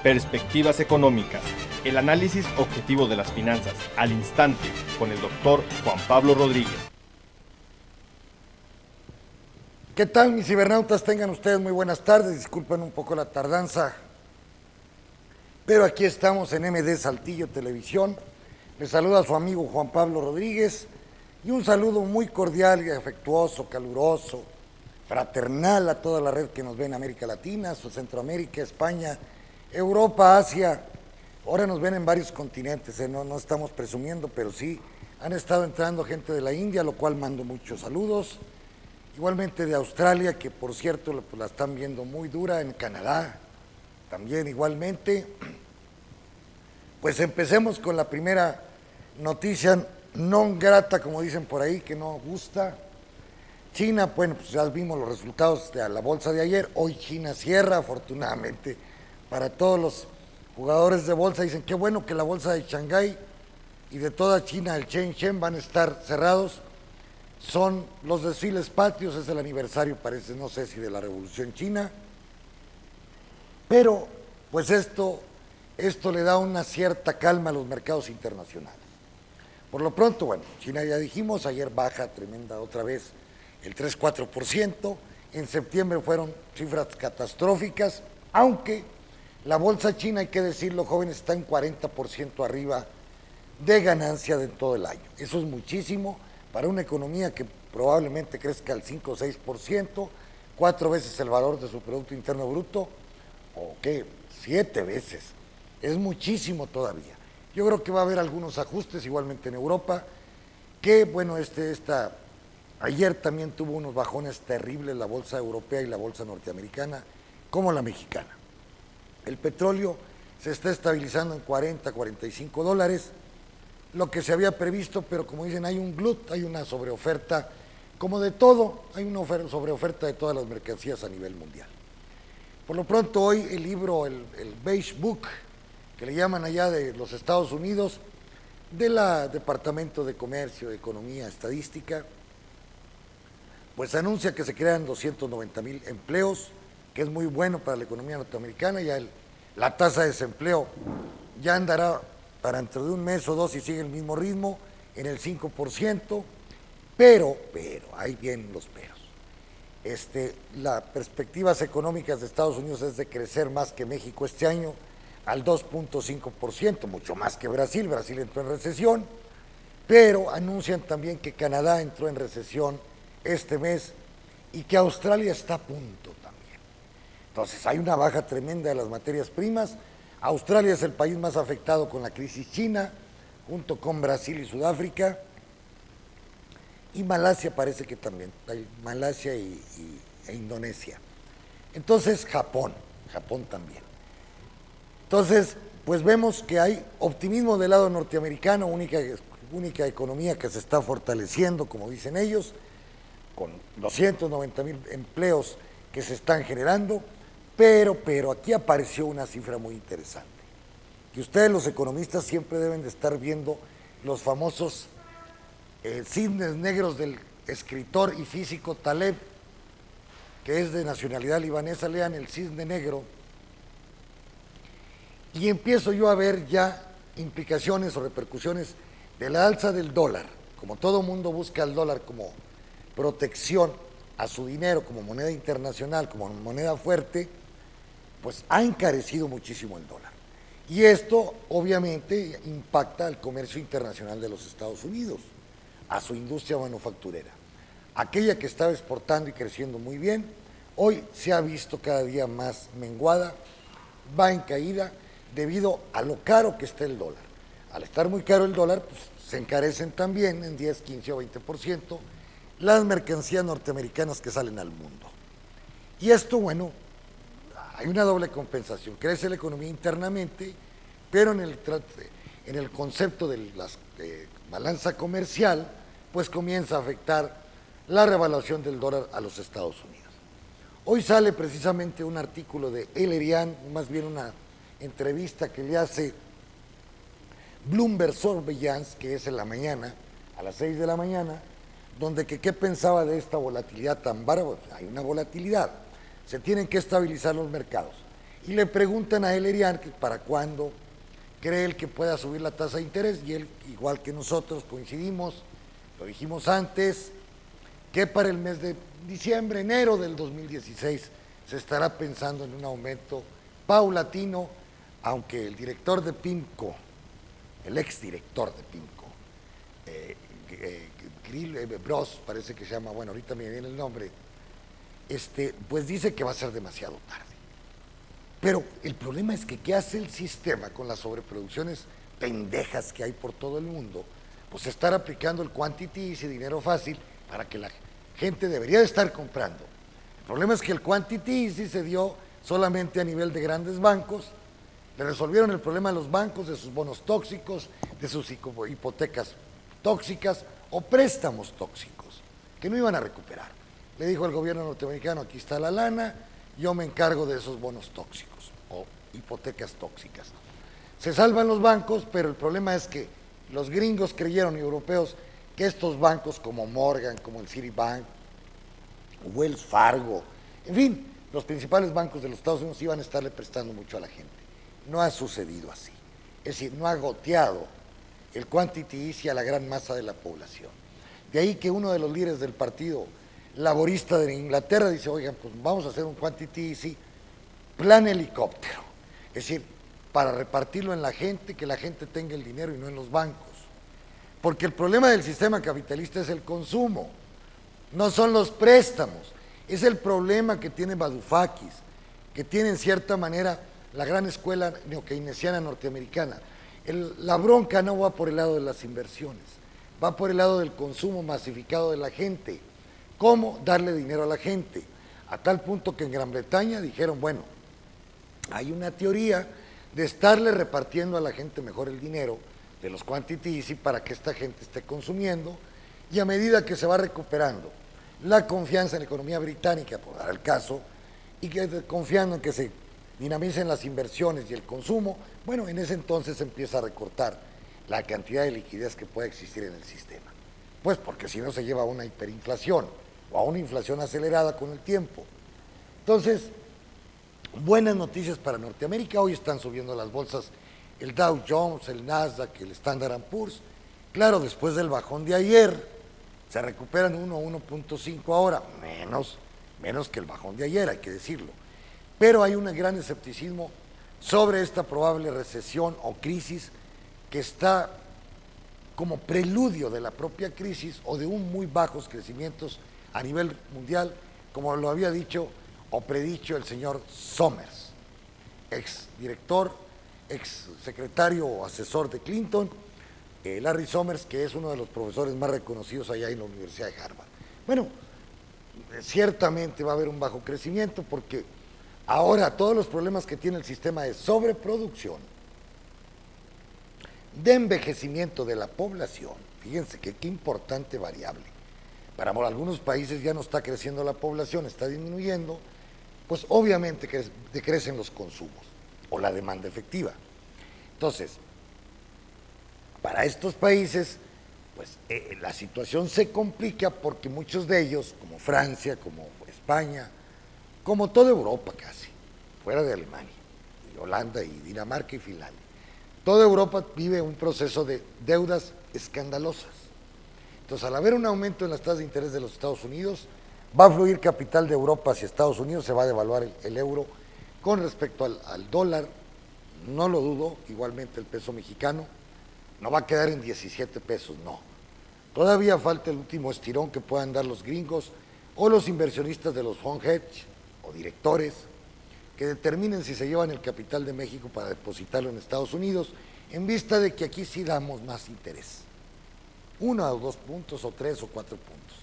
Perspectivas económicas, el análisis objetivo de las finanzas, al instante, con el doctor Juan Pablo Rodríguez. ¿Qué tal, mis cibernautas? Tengan ustedes muy buenas tardes, disculpen un poco la tardanza, pero aquí estamos en MD Saltillo Televisión. Les saluda su amigo Juan Pablo Rodríguez y un saludo muy cordial y afectuoso, caluroso, fraternal a toda la red que nos ve en América Latina, Centroamérica, España, Europa, Asia. Ahora nos ven en varios continentes, no estamos presumiendo, pero sí han estado entrando gente de la India, lo cual mando muchos saludos. Igualmente de Australia, que por cierto pues, la están viendo muy dura, en Canadá también igualmente. Pues empecemos con la primera noticia non grata, como dicen por ahí, que no gusta. China, bueno, pues ya vimos los resultados de la bolsa de ayer. Hoy China cierra, afortunadamente, para todos los jugadores de bolsa. Dicen, qué bueno que la bolsa de Shanghái y de toda China, el Shenzhen, van a estar cerrados. Son los desfiles patrios, es el aniversario, parece, no sé si de la Revolución China. Pero, pues esto le da una cierta calma a los mercados internacionales. Por lo pronto, bueno, China ya dijimos, ayer baja tremenda otra vez el 3-4%, en septiembre fueron cifras catastróficas, aunque la bolsa china, hay que decirlo, jóvenes, está en 40% arriba de ganancia de todo el año. Eso es muchísimo para una economía que probablemente crezca al 5 o 6%, 4 veces el valor de su Producto Interno Bruto, o qué, 7 veces. Es muchísimo todavía. Yo creo que va a haber algunos ajustes, igualmente en Europa, que, bueno, ayer también tuvo unos bajones terribles la bolsa europea y la bolsa norteamericana, como la mexicana. El petróleo se está estabilizando en 40, 45 dólares, lo que se había previsto, pero como dicen, hay un glut, hay una sobreoferta, como de todo, hay una sobreoferta de todas las mercancías a nivel mundial. Por lo pronto hoy el libro, el Beige Book, que le llaman allá de los Estados Unidos, del Departamento de Comercio, de Economía, Estadística, pues anuncia que se crean 290,000 empleos, que es muy bueno para la economía norteamericana. Ya la tasa de desempleo ya andará para dentro de un mes o dos, si sigue el mismo ritmo, en el 5%, pero, ahí vienen los peros. Las perspectivas económicas de Estados Unidos es de crecer más que México este año, al 2.5%, mucho más que Brasil. Brasil entró en recesión, pero anuncian también que Canadá entró en recesión este mes y que Australia está a punto también. Entonces hay una baja tremenda de las materias primas. Australia es el país más afectado con la crisis china, junto con Brasil y Sudáfrica, y Malasia parece que también, hay Malasia e Indonesia. Entonces Japón también. Entonces, pues vemos que hay optimismo del lado norteamericano, única economía que se está fortaleciendo, como dicen ellos, con 290,000 empleos que se están generando, pero aquí apareció una cifra muy interesante, que ustedes los economistas siempre deben de estar viendo los famosos cisnes negros del escritor y físico Taleb, que es de nacionalidad libanesa. Lean el cisne negro, y empiezo yo a ver ya implicaciones o repercusiones de la alza del dólar. Como todo mundo busca el dólar como protección a su dinero, como moneda internacional, como moneda fuerte, pues ha encarecido muchísimo el dólar. Y esto obviamente impacta al comercio internacional de los Estados Unidos, a su industria manufacturera. Aquella que estaba exportando y creciendo muy bien, hoy se ha visto cada día más menguada, va en caída, debido a lo caro que está el dólar. Al estar muy caro el dólar, pues se encarecen también en 10, 15 o 20% las mercancías norteamericanas que salen al mundo. Y esto, bueno, hay una doble compensación. Crece la economía internamente, pero en el concepto de la balanza comercial, pues comienza a afectar la revaluación del dólar a los Estados Unidos. Hoy sale precisamente un artículo de El Erian, más bien una entrevista que le hace Bloomberg Surveillance, que es en la mañana, a las 6 de la mañana, donde qué pensaba de esta volatilidad tan bárbara. Hay una volatilidad, se tienen que estabilizar los mercados. y le preguntan a Elerian que para cuándo cree él que pueda subir la tasa de interés, y él, igual que nosotros, coincidimos, lo dijimos antes, que para el mes de diciembre, enero del 2016, se estará pensando en un aumento paulatino, aunque el director de PIMCO, el exdirector de PIMCO, Bros, parece que se llama, bueno, ahorita me viene el nombre, pues dice que va a ser demasiado tarde. Pero el problema es que ¿qué hace el sistema con las sobreproducciones pendejas que hay por todo el mundo? Pues estar aplicando el quantity easy, dinero fácil, para que la gente debería de estar comprando. El problema es que el quantity easy se dio solamente a nivel de grandes bancos, le resolvieron el problema a los bancos de sus bonos tóxicos, de sus hipotecas tóxicas o préstamos tóxicos, que no iban a recuperar. Le dijo el gobierno norteamericano, aquí está la lana, yo me encargo de esos bonos tóxicos o hipotecas tóxicas. Se salvan los bancos, pero el problema es que los gringos creyeron, y europeos, que estos bancos como Morgan, como el Citibank, Wells Fargo, en fin, los principales bancos de los Estados Unidos iban a estarle prestando mucho a la gente. No ha sucedido así. Es decir, no ha goteado el quantity easy a la gran masa de la población. De ahí que uno de los líderes del partido laborista de Inglaterra dice, oigan, pues vamos a hacer un quantity easy, plan helicóptero. Es decir, para repartirlo en la gente, que la gente tenga el dinero y no en los bancos. Porque el problema del sistema capitalista es el consumo, no son los préstamos. Es el problema que tiene Varoufakis, que tiene en cierta manera la gran escuela neokeynesiana norteamericana. La bronca no va por el lado de las inversiones, va por el lado del consumo masificado de la gente. ¿Cómo darle dinero a la gente? A tal punto que en Gran Bretaña dijeron, bueno, hay una teoría de estarle repartiendo a la gente mejor el dinero de los quantity easy para que esta gente esté consumiendo, y a medida que se va recuperando la confianza en la economía británica, por dar el caso, y que confiando en que se dinamicen las inversiones y el consumo, bueno, en ese entonces se empieza a recortar la cantidad de liquidez que puede existir en el sistema. Pues porque si no se lleva a una hiperinflación o a una inflación acelerada con el tiempo. Entonces, buenas noticias para Norteamérica. Hoy están subiendo las bolsas, el Dow Jones, el Nasdaq, el Standard & Poor's. Claro, después del bajón de ayer, se recuperan 1.5 ahora, menos que el bajón de ayer, hay que decirlo. Pero hay un gran escepticismo sobre esta probable recesión o crisis que está como preludio de la propia crisis o de un muy bajos crecimientos a nivel mundial, como lo había dicho o predicho el señor Summers, ex director, ex secretario o asesor de Clinton, Larry Summers, que es uno de los profesores más reconocidos allá en la Universidad de Harvard. Bueno, ciertamente va a haber un bajo crecimiento porque ahora todos los problemas que tiene el sistema de sobreproducción, de envejecimiento de la población, fíjense que qué importante variable. Para algunos países ya no está creciendo la población, está disminuyendo, pues obviamente que decrecen los consumos o la demanda efectiva. Entonces, para estos países, pues la situación se complica porque muchos de ellos, como Francia, como España, como toda Europa casi, fuera de Alemania, y Holanda y Dinamarca y Finlandia, toda Europa vive un proceso de deudas escandalosas. Entonces, al haber un aumento en las tasas de interés de los Estados Unidos, va a fluir capital de Europa hacia Estados Unidos, se va a devaluar el euro con respecto al dólar, no lo dudo, igualmente el peso mexicano, no va a quedar en 17 pesos, no. Todavía falta el último estirón que puedan dar los gringos o los inversionistas de los fund hedge o directores que determinen si se llevan el capital de México para depositarlo en Estados Unidos, en vista de que aquí sí damos más interés. 1 o 2 puntos, o 3 o 4 puntos.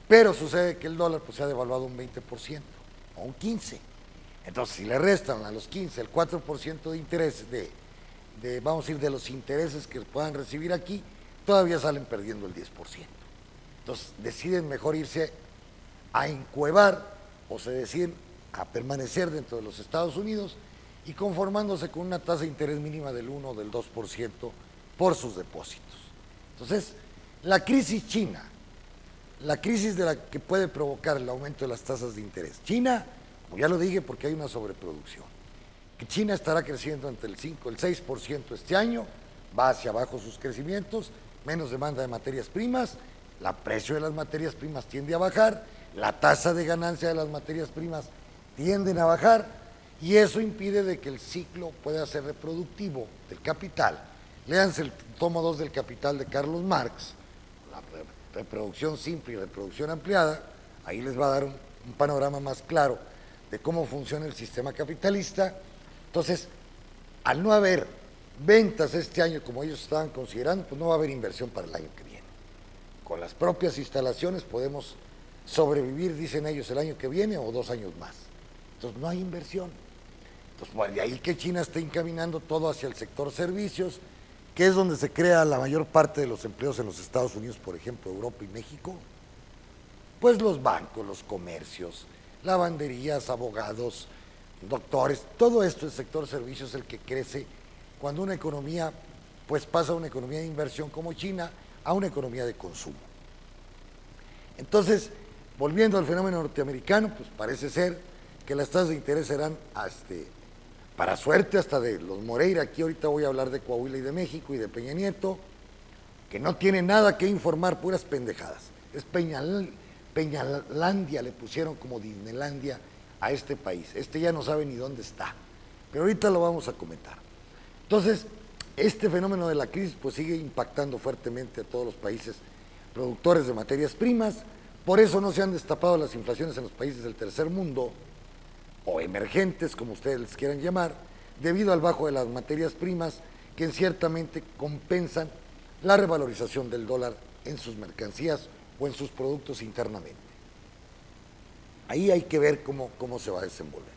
Pero sucede que el dólar pues, se ha devaluado un 20% o un 15%. Entonces, si le restan a los 15 el 4% de interés vamos a decir, de los intereses que puedan recibir aquí, todavía salen perdiendo el 10%. Entonces, deciden mejor irse a encuevar o se deciden a permanecer dentro de los Estados Unidos y conformándose con una tasa de interés mínima del 1 o del 2% por sus depósitos. Entonces, la crisis china, la crisis de la que puede provocar el aumento de las tasas de interés. China, como ya lo dije, porque hay una sobreproducción. que China estará creciendo entre el 5 y el 6% este año, va hacia abajo sus crecimientos, menos demanda de materias primas, el precio de las materias primas tiende a bajar, la tasa de ganancia de las materias primas tienden a bajar, y eso impide de que el ciclo pueda ser reproductivo del capital. Léanse el tomo 2 del Capital de Carlos Marx, la reproducción simple y reproducción ampliada, ahí les va a dar un panorama más claro de cómo funciona el sistema capitalista. Entonces, al no haber ventas este año como ellos estaban considerando, pues no va a haber inversión para el año que viene. Con las propias instalaciones podemos sobrevivir, dicen ellos, el año que viene o 2 años más. Entonces no hay inversión. Entonces, bueno, de ahí que China esté encaminando todo hacia el sector servicios, que es donde se crea la mayor parte de los empleos en los Estados Unidos, por ejemplo, Europa y México. Pues los bancos, los comercios, lavanderías, abogados, doctores, todo esto, el sector servicios es el que crece cuando una economía pues pasa de una economía de inversión como China a una economía de consumo. Entonces, volviendo al fenómeno norteamericano, pues parece ser que las tasas de interés serán, para suerte hasta de los Moreira, aquí ahorita voy a hablar de Coahuila y de México y de Peña Nieto, que no tiene nada que informar, puras pendejadas. Es Peñalandia, le pusieron como Disneylandia a este país. Este ya no sabe ni dónde está, pero ahorita lo vamos a comentar. Entonces, este fenómeno de la crisis pues sigue impactando fuertemente a todos los países productores de materias primas, por eso no se han destapado las inflaciones en los países del tercer mundo, o emergentes, como ustedes les quieran llamar, debido al bajo de las materias primas, que ciertamente compensan la revalorización del dólar en sus mercancías o en sus productos internamente. Ahí hay que ver cómo se va a desenvolver.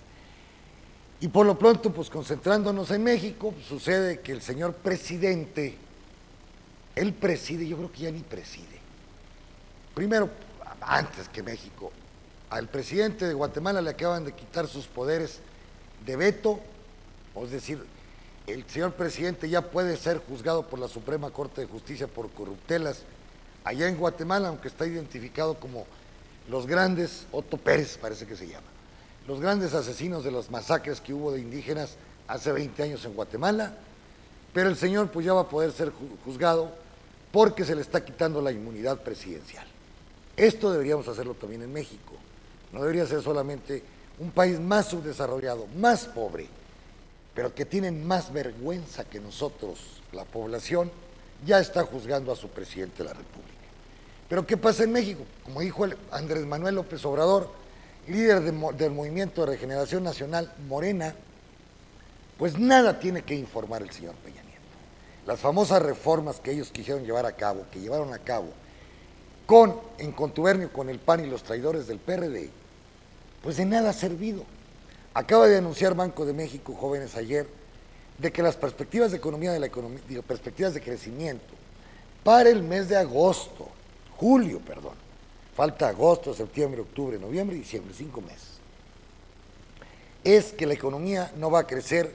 Y por lo pronto, pues concentrándonos en México, pues, sucede que el señor presidente, él preside, yo creo que ya ni preside. Primero, antes que México, al presidente de Guatemala le acaban de quitar sus poderes de veto, es decir, el señor presidente ya puede ser juzgado por la Suprema Corte de Justicia por corruptelas allá en Guatemala, aunque está identificado como los grandes, Otto Pérez parece que se llama, los grandes asesinos de las masacres que hubo de indígenas hace 20 años en Guatemala, pero el señor pues ya va a poder ser juzgado porque se le está quitando la inmunidad presidencial. Esto deberíamos hacerlo también en México. No debería ser solamente un país más subdesarrollado, más pobre, pero que tienen más vergüenza que nosotros, la población, ya está juzgando a su presidente de la República. Pero ¿qué pasa en México? Como dijo Andrés Manuel López Obrador, líder del Movimiento de Regeneración Nacional, Morena, pues nada tiene que informar el señor Peña Nieto. Las famosas reformas que ellos quisieron llevar a cabo, que llevaron a cabo, en contubernio con el PAN y los traidores del PRD, pues de nada ha servido. Acaba de anunciar Banco de México, jóvenes, ayer, de que las perspectivas de perspectivas de crecimiento para el mes de julio, falta agosto, septiembre, octubre, noviembre y diciembre, 5 meses, es que la economía no va a crecer,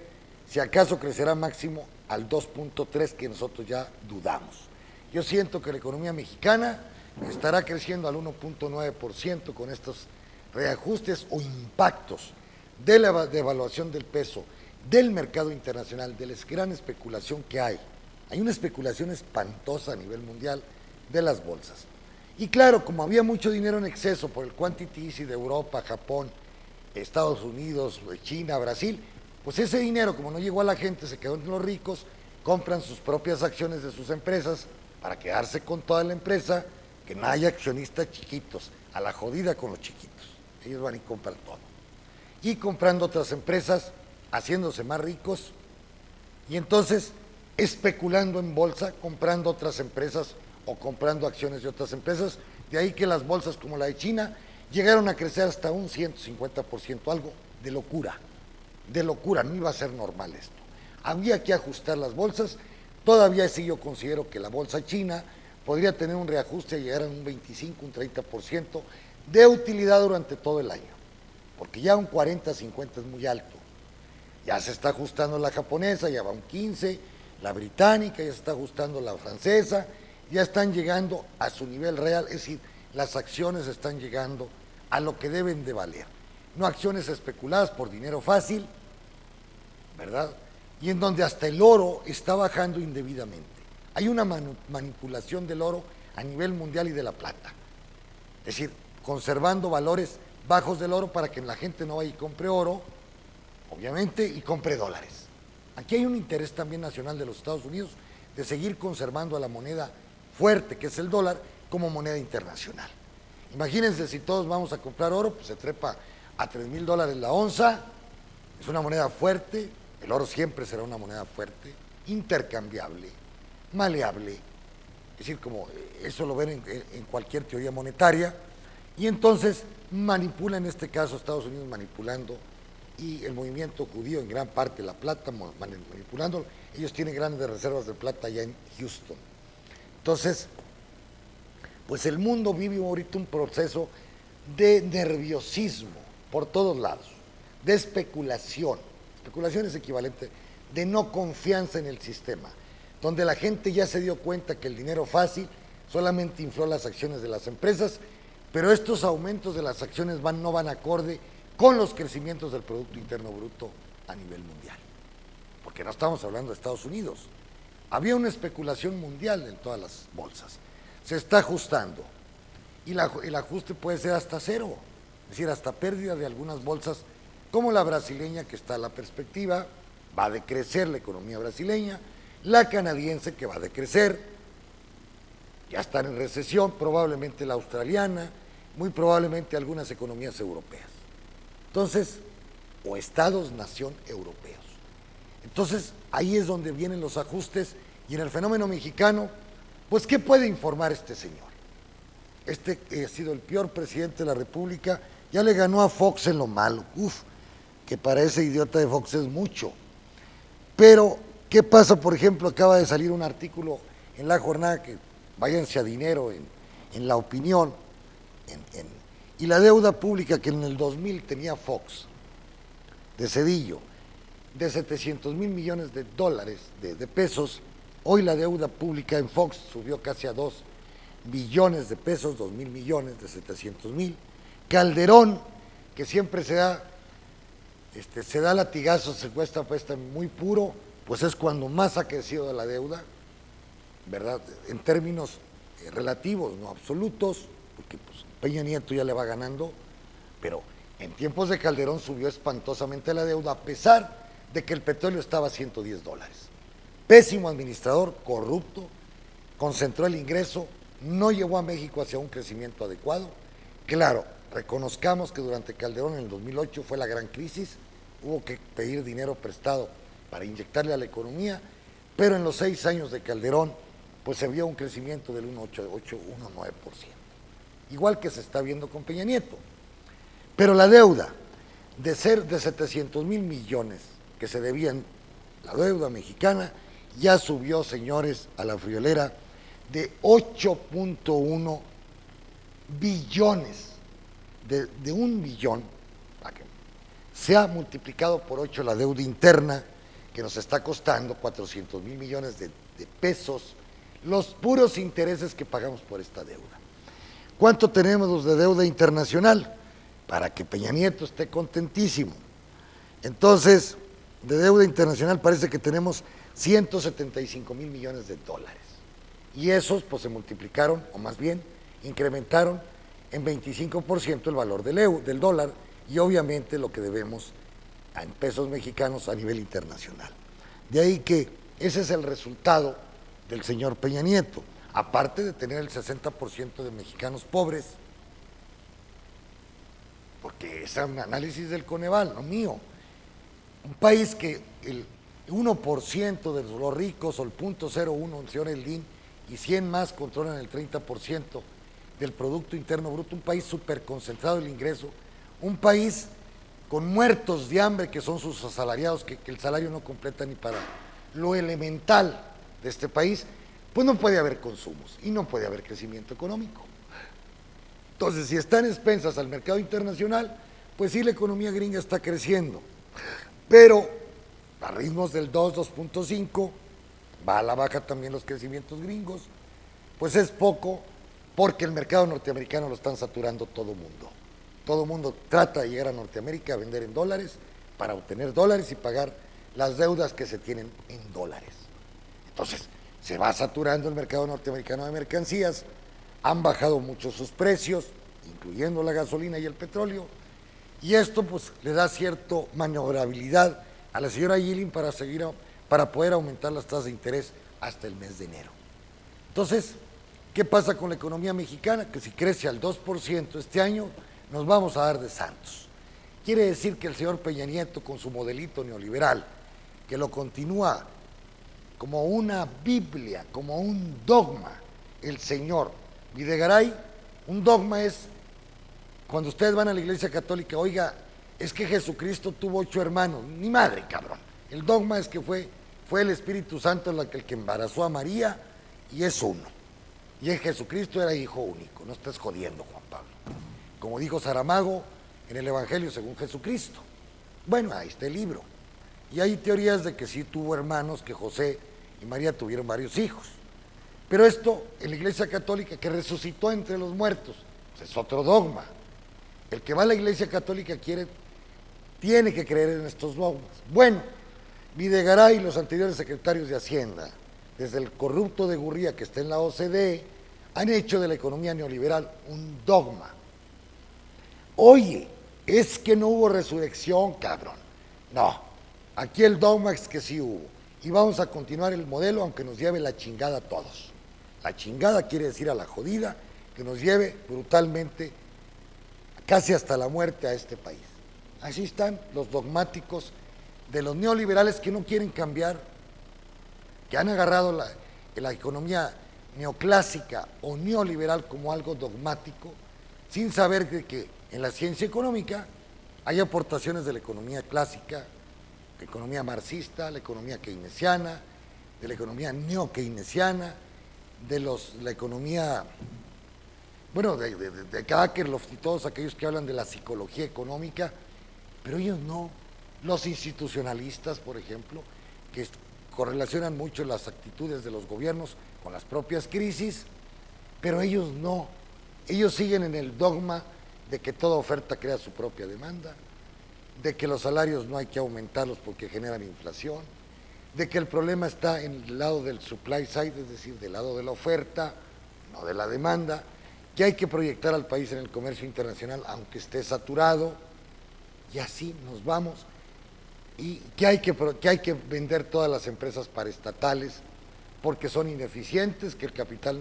si acaso crecerá máximo al 2.3, que nosotros ya dudamos. Yo siento que la economía mexicana estará creciendo al 1.9% con estos reajustes o impactos de la devaluación del peso, del mercado internacional, de la gran especulación que hay. Hay una especulación espantosa a nivel mundial de las bolsas. Y claro, como había mucho dinero en exceso por el quantity easy de Europa, Japón, Estados Unidos, China, Brasil, pues ese dinero, como no llegó a la gente, se quedó en los ricos, compran sus propias acciones de sus empresas para quedarse con toda la empresa, que no haya accionistas chiquitos, a la jodida con los chiquitos. Ellos van y compran todo. Y comprando otras empresas, haciéndose más ricos, y entonces especulando en bolsa, comprando otras empresas o comprando acciones de otras empresas. De ahí que las bolsas como la de China llegaron a crecer hasta un 150%, algo de locura, no iba a ser normal esto. Había que ajustar las bolsas, todavía sí yo considero que la bolsa china podría tener un reajuste y llegar a un 25, un 30% de utilidad durante todo el año, porque ya un 40, 50 es muy alto. Ya se está ajustando la japonesa, ya va un 15, la británica, ya se está ajustando la francesa, ya están llegando a su nivel real, es decir, las acciones están llegando a lo que deben de valer, no acciones especuladas por dinero fácil ¿verdad? Y en donde hasta el oro está bajando indebidamente. Hay una manipulación del oro a nivel mundial y de la plata. Es decir, conservando valores bajos del oro para que la gente no vaya y compre oro, obviamente, y compre dólares. Aquí hay un interés también nacional de los Estados Unidos de seguir conservando a la moneda fuerte, que es el dólar, como moneda internacional. Imagínense si todos vamos a comprar oro, pues se trepa a $3,000 la onza, es una moneda fuerte, el oro siempre será una moneda fuerte, intercambiable, maleable, es decir, como eso lo ven en cualquier teoría monetaria, y entonces manipula, en este caso Estados Unidos manipulando, y el movimiento judío en gran parte, la plata manipulando, ellos tienen grandes reservas de plata allá en Houston. Entonces, pues el mundo vive ahorita un proceso de nerviosismo por todos lados, de especulación. Especulación es equivalente de no confianza en el sistema, donde la gente ya se dio cuenta que el dinero fácil solamente infló las acciones de las empresas, pero estos aumentos de las acciones no van acorde con los crecimientos del Producto Interno Bruto a nivel mundial, porque no estamos hablando de Estados Unidos. Había una especulación mundial en todas las bolsas. Se está ajustando y el ajuste puede ser hasta cero, es decir, hasta pérdida de algunas bolsas como la brasileña, que está a la perspectiva, va a decrecer la economía brasileña, la canadiense, que va a decrecer, ya están en recesión, probablemente la australiana, muy probablemente algunas economías europeas. Entonces, o estados-nación europeos. Entonces, ahí es donde vienen los ajustes, y en el fenómeno mexicano, pues, ¿qué puede informar este señor? Este ha sido el peor presidente de la República, ya le ganó a Fox en lo malo, que para ese idiota de Fox es mucho. Pero, ¿qué pasa? Por ejemplo, acaba de salir un artículo en La Jornada, que váyanse a dinero en La Opinión, y la deuda pública que en el 2000 tenía Fox, de Cedillo, de 700,000 millones de dólares, de pesos, hoy la deuda pública en Fox subió casi a 2 billones de pesos, 2,000 millones de 700,000. Calderón, que siempre se da latigazos, se cuesta muy puro, pues es cuando más ha crecido la deuda, ¿verdad? En términos relativos, no absolutos, porque pues Peña Nieto ya le va ganando, pero en tiempos de Calderón subió espantosamente la deuda, a pesar de que el petróleo estaba a $110. Pésimo administrador, corrupto, concentró el ingreso, no llevó a México hacia un crecimiento adecuado. Claro, reconozcamos que durante Calderón en el 2008 fue la gran crisis, hubo que pedir dinero prestado para inyectarle a la economía, pero en los 6 años de Calderón pues se vio un crecimiento del 1,9%, igual que se está viendo con Peña Nieto. Pero la deuda, de ser de 700,000 millones que se debían, la deuda mexicana, ya subió, señores, a la friolera de 8.1 billones, de 1 billón, se ha multiplicado por 8 la deuda interna, que nos está costando 400,000 millones de pesos, los puros intereses que pagamos por esta deuda. ¿Cuánto tenemos de deuda internacional? Para que Peña Nieto esté contentísimo. Entonces, de deuda internacional parece que tenemos 175,000 millones de dólares. Y esos pues se multiplicaron, o más bien incrementaron en 25% el valor del dólar, y obviamente lo que debemos en pesos mexicanos a nivel internacional. De ahí que ese es el resultado del señor Peña Nieto, aparte de tener el 60% de mexicanos pobres, porque es un análisis del Coneval, no mío. Un país que el 1% de los ricos, o el 0.01, el señor Eldín, y 100 más controlan el 30% del Producto Interno Bruto, un país súper concentrado el ingreso, un país con muertos de hambre que son sus asalariados, que el salario no completa ni para lo elemental de este país, pues no puede haber consumos y no puede haber crecimiento económico. Entonces, si están expensas al mercado internacional, pues sí, la economía gringa está creciendo, pero a ritmos del 2.5, va a la baja también los crecimientos gringos, pues es poco, porque el mercado norteamericano lo están saturando todo mundo. Todo mundo trata de llegar a Norteamérica a vender en dólares para obtener dólares y pagar las deudas que se tienen en dólares. Entonces, se va saturando el mercado norteamericano de mercancías, han bajado mucho sus precios, incluyendo la gasolina y el petróleo, y esto pues le da cierta maniobrabilidad a la señora Yellen para poder aumentar las tasas de interés hasta el mes de enero. Entonces, ¿qué pasa con la economía mexicana? Que si crece al 2% este año, nos vamos a dar de santos. Quiere decir que el señor Peña Nieto, con su modelito neoliberal, que lo continúa como una Biblia, como un dogma, el señor Videgaray, un dogma es, cuando ustedes van a la iglesia católica, oiga, es que Jesucristo tuvo 8 hermanos, ni madre, cabrón. El dogma es que fue el Espíritu Santo el que embarazó a María y es uno. Y el Jesucristo era hijo único, no estás jodiendo, Juan Pablo. Como dijo Saramago en el Evangelio según Jesucristo. Bueno, ahí está el libro. Y hay teorías de que sí tuvo hermanos, que José y María tuvieron varios hijos. Pero esto, en la iglesia católica, que resucitó entre los muertos, pues es otro dogma. El que va a la iglesia católica tiene que creer en estos dogmas. Bueno, Videgaray y los anteriores secretarios de Hacienda, desde el corrupto de Gurría que está en la OCDE, han hecho de la economía neoliberal un dogma. Oye, es que no hubo resurrección, cabrón. No, aquí el dogma es que sí hubo. Y vamos a continuar el modelo aunque nos lleve la chingada a todos. La chingada quiere decir a la jodida, que nos lleve brutalmente, casi hasta la muerte a este país. Así están los dogmáticos de los neoliberales que no quieren cambiar, que han agarrado la economía neoclásica o neoliberal como algo dogmático, sin saber que en la ciencia económica hay aportaciones de la economía clásica, la economía marxista, la economía keynesiana, de la economía neokeynesiana, de la economía, bueno, de Akerlof y todos aquellos que hablan de la psicología económica, pero ellos no. Los institucionalistas, por ejemplo, que correlacionan mucho las actitudes de los gobiernos con las propias crisis, pero ellos no. Ellos siguen en el dogma de que toda oferta crea su propia demanda, de que los salarios no hay que aumentarlos porque generan inflación, de que el problema está en el lado del supply side, es decir, del lado de la oferta, no de la demanda, que hay que proyectar al país en el comercio internacional aunque esté saturado, y así nos vamos, y que hay que vender todas las empresas paraestatales porque son ineficientes, que el capital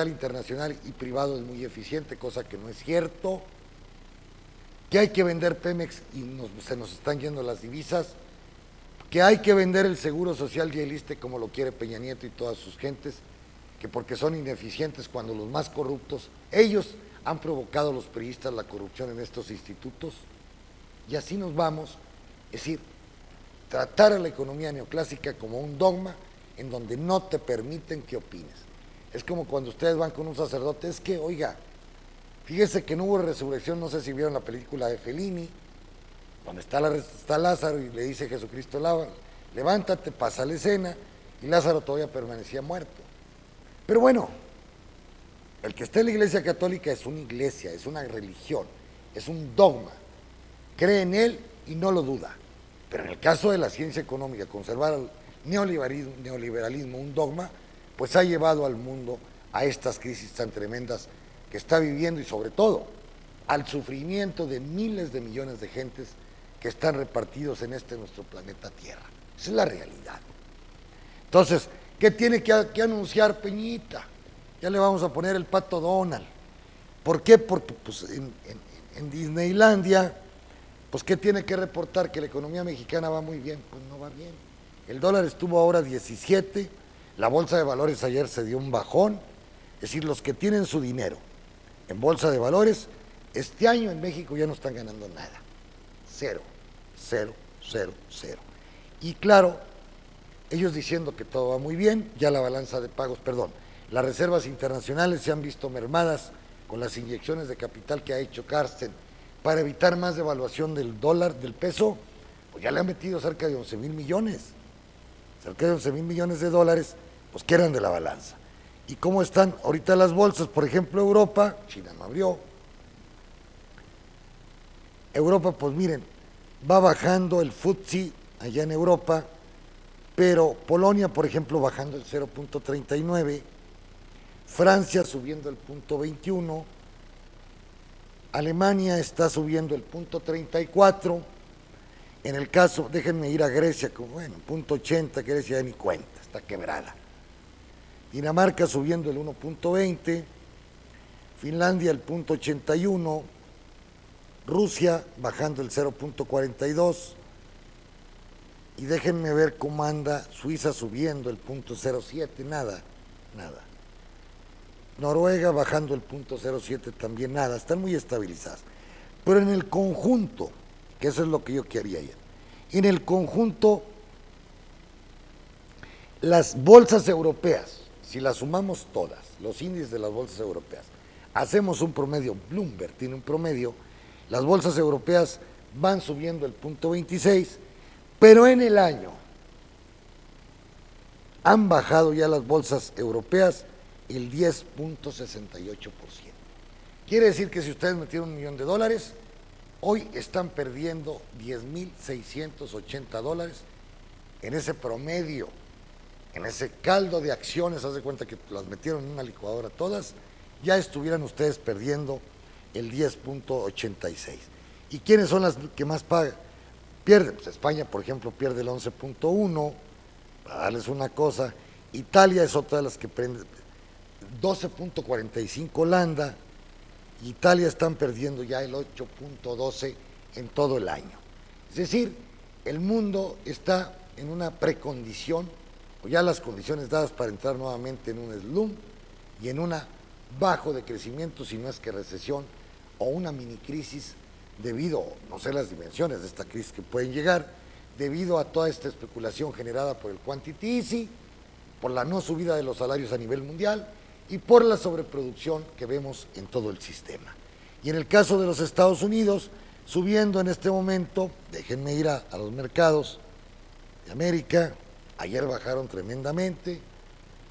internacional y privado es muy eficiente, cosa que no es cierto, que hay que vender Pemex y se nos están yendo las divisas, que hay que vender el seguro social y el ISSSTE como lo quiere Peña Nieto y todas sus gentes, que porque son ineficientes cuando los más corruptos, ellos han provocado los priistas la corrupción en estos institutos, y así nos vamos, es decir, tratar a la economía neoclásica como un dogma en donde no te permiten que opines. Es como cuando ustedes van con un sacerdote, es que, oiga, fíjese que no hubo resurrección, no sé si vieron la película de Fellini, donde está Lázaro y le dice Jesucristo, levántate, pasa la escena, y Lázaro todavía permanecía muerto. Pero bueno, el que está en la iglesia católica es una iglesia, es una religión, es un dogma, cree en él y no lo duda. Pero en el caso de la ciencia económica, conservar el neoliberalismo un dogma, pues ha llevado al mundo a estas crisis tan tremendas que está viviendo y sobre todo al sufrimiento de miles de millones de gentes que están repartidos en nuestro planeta Tierra. Esa es la realidad. Entonces, ¿qué tiene que anunciar Peñita? Ya le vamos a poner el Pato Donald. ¿Por qué? Porque pues, en Disneylandia, pues ¿qué tiene que reportar? Que la economía mexicana va muy bien. Pues no va bien. El dólar estuvo ahora 17, la bolsa de valores ayer se dio un bajón, es decir, los que tienen su dinero en bolsa de valores, este año en México ya no están ganando nada. Cero, cero, cero, cero. Y claro, ellos diciendo que todo va muy bien, ya la balanza de pagos, las reservas internacionales se han visto mermadas con las inyecciones de capital que ha hecho Carsten para evitar más devaluación del dólar, del peso, pues ya le han metido cerca de 11,000 millones, cerca de 11,000 millones de dólares, pues que eran de la balanza. ¿Y cómo están ahorita las bolsas? Por ejemplo, Europa, China no abrió. Europa, pues miren, va bajando el FTSE allá en Europa, pero Polonia, por ejemplo, bajando el 0.39, Francia subiendo el 0.21, Alemania está subiendo el 0.34, en el caso, déjenme ir a Grecia, bueno, 0.80, Grecia ya ni cuenta, está quebrada. Dinamarca subiendo el 1.20, Finlandia el 0.81, Rusia bajando el 0.42, y déjenme ver cómo anda Suiza subiendo el 0.07, nada. Noruega bajando el 0.07 también, nada, están muy estabilizadas. Pero en el conjunto, que eso es lo que yo quería ya, en el conjunto, las bolsas europeas, si las sumamos todas, los índices de las bolsas europeas, hacemos un promedio, Bloomberg tiene un promedio, las bolsas europeas van subiendo el 0.26, pero en el año han bajado ya las bolsas europeas el 10.68%. Quiere decir que si ustedes metieron $1.000.000, hoy están perdiendo $10.680 en ese promedio, en ese caldo de acciones. Haz de cuenta que las metieron en una licuadora todas, ya estuvieran ustedes perdiendo el 10.86. ¿Y quiénes son las que más pierden? Pues España, por ejemplo, pierde el 11.1, para darles una cosa. Italia es otra de las que prende 12.45, Holanda, Italia están perdiendo ya el 8.12 en todo el año. Es decir, el mundo está en una precondición, o ya las condiciones dadas para entrar nuevamente en un slump y en una bajo de crecimiento, si no es que recesión, o una mini crisis debido, no sé las dimensiones de esta crisis que pueden llegar, debido a toda esta especulación generada por el quantity easing, por la no subida de los salarios a nivel mundial y por la sobreproducción que vemos en todo el sistema. Y en el caso de los Estados Unidos, subiendo en este momento, déjenme ir a los mercados de América, ayer bajaron tremendamente,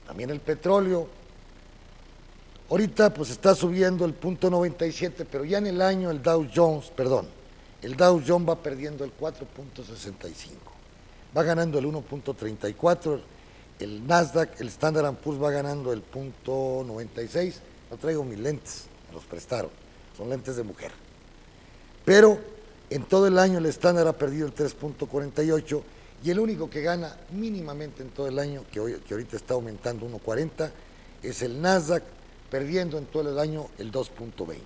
también el petróleo, ahorita pues está subiendo el 0.97, pero ya en el año el Dow Jones va perdiendo el 4.65, va ganando el 1.34, el Nasdaq, el Standard & Poor's va ganando el 0.96, no traigo mis lentes, me los prestaron, son lentes de mujer, pero en todo el año el Standard ha perdido el 3.48 y el único que gana mínimamente en todo el año, que ahorita está aumentando 1.40, es el Nasdaq, perdiendo en todo el año el 2.20.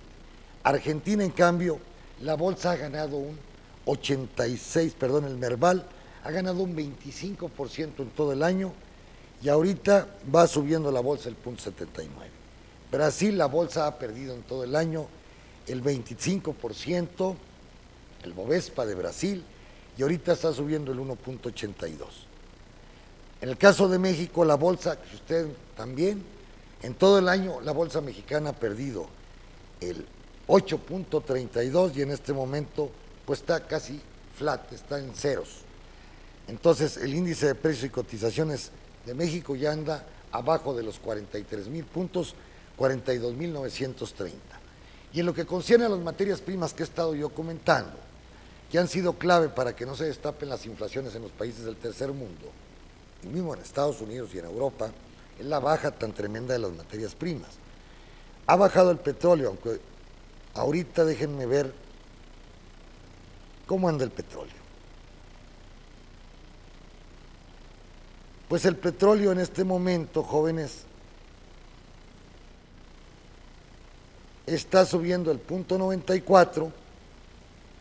Argentina, en cambio, la bolsa ha ganado un 86, perdón, el Merval ha ganado un 25% en todo el año y ahorita va subiendo la bolsa el 0.79. Brasil, la bolsa ha perdido en todo el año el 25%, el Bovespa de Brasil, y ahorita está subiendo el 1.82. En el caso de México, la bolsa, que usted también, en todo el año la bolsa mexicana ha perdido el 8.32 y en este momento pues está casi flat, está en ceros. Entonces el índice de precios y cotizaciones de México ya anda abajo de los 43,000 puntos, 42,930. Y en lo que concierne a las materias primas que he estado yo comentando, que han sido clave para que no se destapen las inflaciones en los países del tercer mundo, y mismo en Estados Unidos y en Europa, es la baja tan tremenda de las materias primas. Ha bajado el petróleo, aunque ahorita déjenme ver cómo anda el petróleo. Pues el petróleo en este momento, jóvenes, está subiendo el 0.94,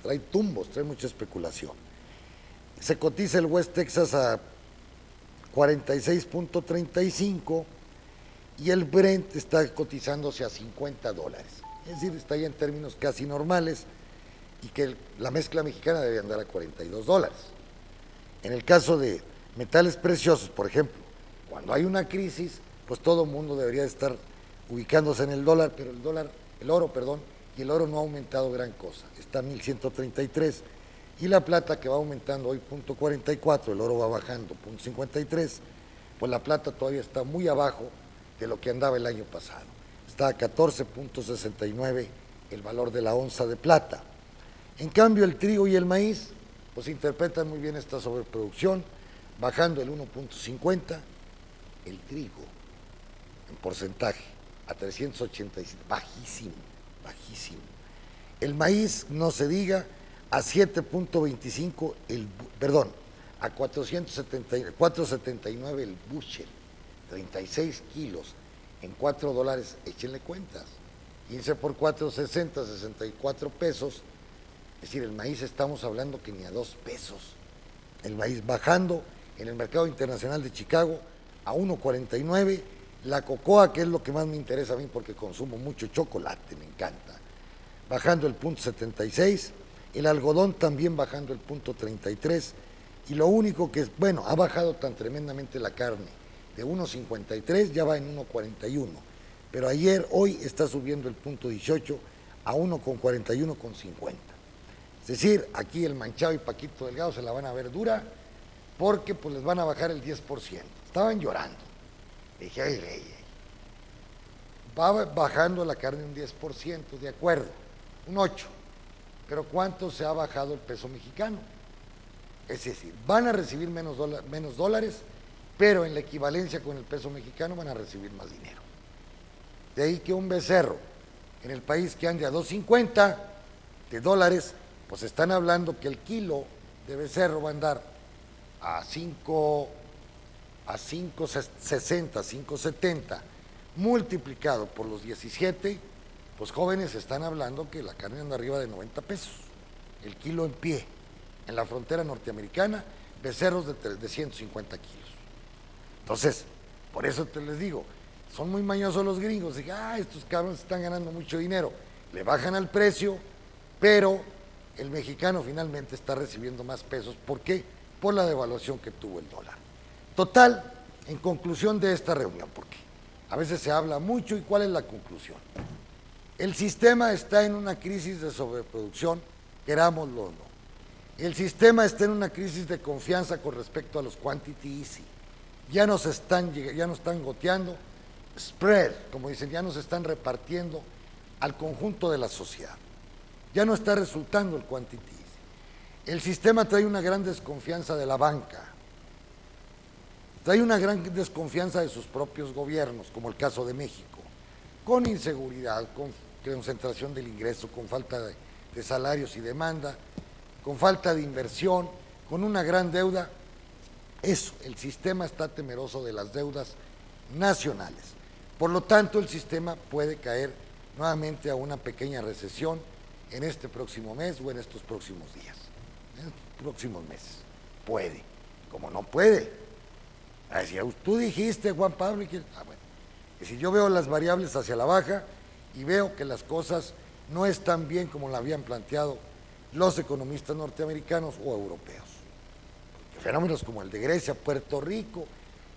trae tumbos, trae mucha especulación. Se cotiza el West Texas a 46.35 y el Brent está cotizándose a $50. Es decir, está ya en términos casi normales y que la mezcla mexicana debe andar a $42. En el caso de metales preciosos, por ejemplo, cuando hay una crisis, pues todo el mundo debería estar ubicándose en el dólar, pero el oro, y el oro no ha aumentado gran cosa, está a 1.133, y la plata que va aumentando hoy 0.44, el oro va bajando 0.53, pues la plata todavía está muy abajo de lo que andaba el año pasado, está a 14.69 el valor de la onza de plata. En cambio el trigo y el maíz pues interpretan muy bien esta sobreproducción, bajando el 1.50, el trigo en porcentaje a 387, bajísimo, bajísimo. El maíz, no se diga, a 7.25, perdón, a 4.79 el bushel, 36 kilos en $4, échenle cuentas, 15 por 4, 60, 64 pesos, es decir, el maíz estamos hablando que ni a 2 pesos, el maíz bajando en el mercado internacional de Chicago a 1.49, la cocoa, que es lo que más me interesa a mí porque consumo mucho chocolate, me encanta, bajando el 0.76, el algodón también bajando el 0.33, y lo único que, bueno, ha bajado tan tremendamente la carne, de 1.53 ya va en 1.41, pero hoy está subiendo el 0.18 a 1.41,50. Es decir, aquí el Manchado y Paquito Delgado se la van a ver dura, porque pues les van a bajar el 10%. Estaban llorando. Dije, ay, va bajando la carne un 10%, de acuerdo, un 8%. Pero ¿cuánto se ha bajado el peso mexicano? Es decir, van a recibir menos dólares, pero en la equivalencia con el peso mexicano van a recibir más dinero. De ahí que un becerro en el país que ande a 2.50 de dólares, pues están hablando que el kilo de becerro va a andar a 5.60, 5.70, multiplicado por los 17, pues jóvenes están hablando que la carne anda arriba de 90 pesos, el kilo en pie. En la frontera norteamericana, becerros de 150 kilos. Entonces, por eso les digo, son muy mañosos los gringos, dicen, estos cabrones están ganando mucho dinero, le bajan al precio, pero el mexicano finalmente está recibiendo más pesos. ¿Por qué? Por la devaluación que tuvo el dólar. Total, en conclusión de esta reunión, porque a veces se habla mucho, ¿y cuál es la conclusión? El sistema está en una crisis de sobreproducción, querámoslo o no. El sistema está en una crisis de confianza con respecto a los quantity easy. Ya nos están goteando, spread, como dicen, ya nos están repartiendo al conjunto de la sociedad. Ya no está resultando el quantity easy. El sistema trae una gran desconfianza de la banca, trae una gran desconfianza de sus propios gobiernos, como el caso de México, con inseguridad, con concentración del ingreso, con falta de salarios y demanda, con falta de inversión, con una gran deuda. Eso, el sistema está temeroso de las deudas nacionales. Por lo tanto, el sistema puede caer nuevamente a una pequeña recesión en este próximo mes o en estos próximos días, en estos próximos meses. Puede, como no puede. Decía, tú dijiste, Juan Pablo, bueno, que si yo veo las variables hacia la baja y veo que las cosas no están bien como la habían planteado los economistas norteamericanos o europeos. Fenómenos como el de Grecia, Puerto Rico,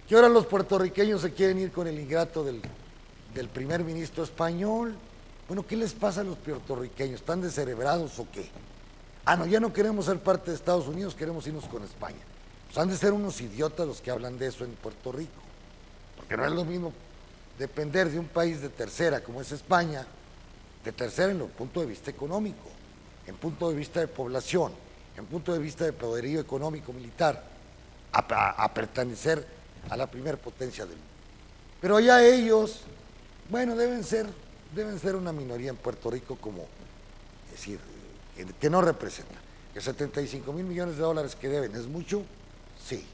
que ahora los puertorriqueños se quieren ir con el ingrato del primer ministro español. Bueno, ¿qué les pasa a los puertorriqueños? ¿Están descerebrados o qué? No, ya no queremos ser parte de Estados Unidos, queremos irnos con España. Pues han de ser unos idiotas los que hablan de eso en Puerto Rico, porque no es lo mismo depender de un país de tercera como es España, de tercera en el punto de vista económico, en punto de vista de población, en punto de vista de poderío económico militar, a pertenecer a la primer potencia del mundo. Pero ya ellos, bueno, deben ser una minoría en Puerto Rico, como decir, que no representa. Que 75,000 millones de dólares que deben, ¿es mucho? Sí,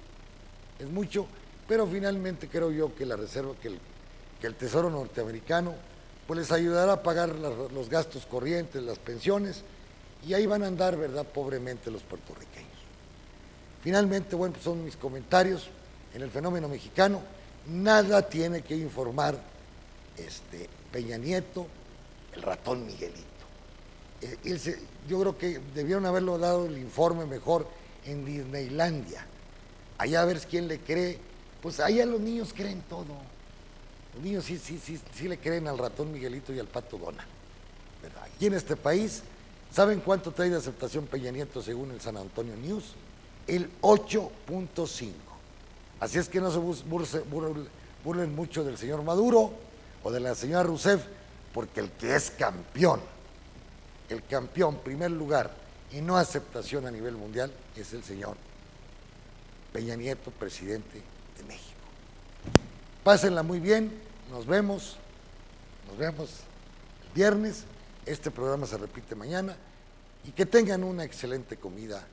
es mucho, pero finalmente creo yo que la reserva, que el Tesoro norteamericano, pues les ayudará a pagar los gastos corrientes, las pensiones, y ahí van a andar, ¿verdad?, pobremente los puertorriqueños. Finalmente, bueno, pues son mis comentarios en el fenómeno mexicano. Nada tiene que informar Peña Nieto, el ratón Miguelito. Yo creo que debieron haberlo dado el informe mejor en Disneylandia. Allá a ver quién le cree. Pues allá los niños creen todo. Los niños sí le creen al ratón Miguelito y al pato Donald, ¿verdad? Aquí en este país, ¿saben cuánto trae de aceptación Peña Nieto según el San Antonio News? El 8.5. Así es que no se burlen mucho del señor Maduro o de la señora Rousseff, porque el que es campeón, primer lugar y no aceptación a nivel mundial es el señor Peña Nieto, presidente de México. Pásenla muy bien, nos vemos el viernes, este programa se repite mañana, y que tengan una excelente comida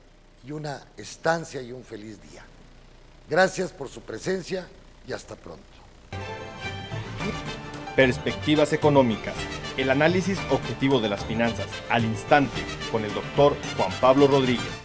y una estancia y un feliz día. Gracias por su presencia y hasta pronto. Perspectivas económicas, el análisis objetivo de las finanzas al instante con el doctor Juan Pablo Rodríguez.